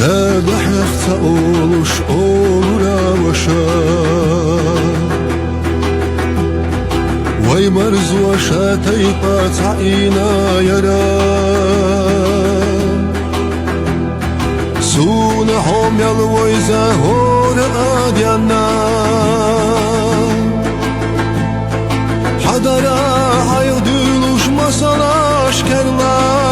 Edahekta oluş olur avaşa Vay marzu aşa teypa ta'ina yara Suna hom yal vayza hor adyanna Hadara hayg duyuluş masala aşkarlar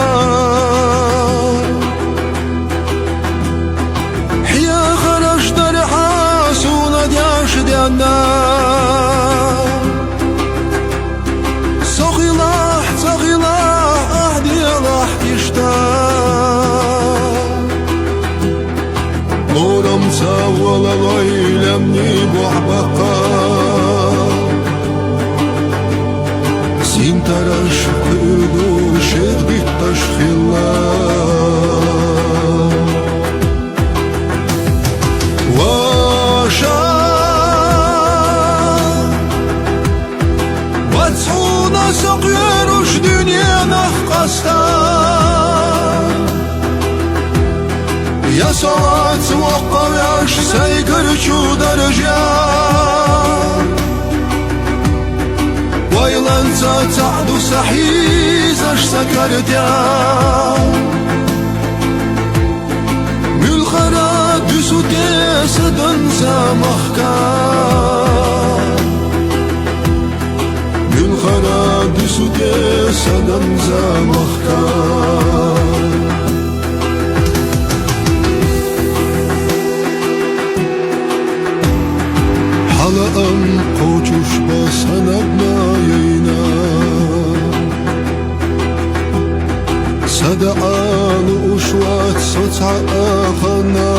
Hiya kharashtar hasuna dyash dyanna ولا غيلمني بوحبقا سين ترش قردو شيخ بيتش خلا واشا واتسونا سقيروش دنيا نفقستا يا صلاة وقوياش سيقر شو درجة ويلانتا تعدو سحيزاش سكرتيا ملخرا دوسو تيسدن سامخكا ملخرا دوسو تيسدن سامخكا Hala'am koçuş basanabna yayna Sada'an uşvat sot'a khana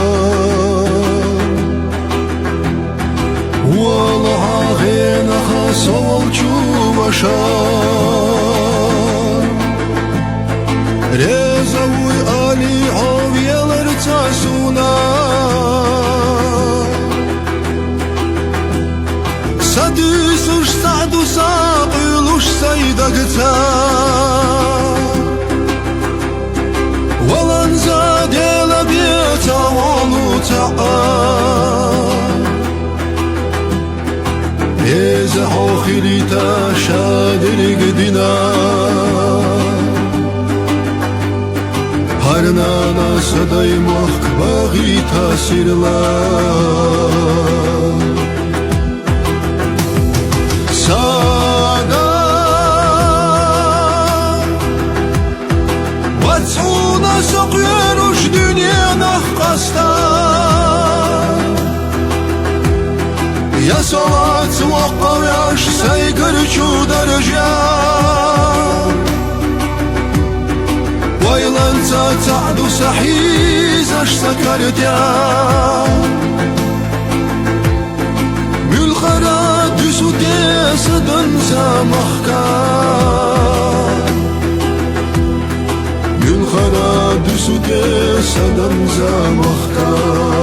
Wallaha ghena khasol chubasha Rezawi ali haviyalar tasuna Sadüsüş sa'du saqyuluş saydagta Walan zadela biyata walu ta'a Eze hokhilita şadirig dina Harnana saday mahk baghi tasirla Sada Vatsuna sakıyoruş dünya nafkasta Ya salat vakkav yaş saygır şu derece Vaylanta ta'du sahiz aş sakartya Mülkhara düsü desedin zamahka Mülkhara düsü desedin zamahka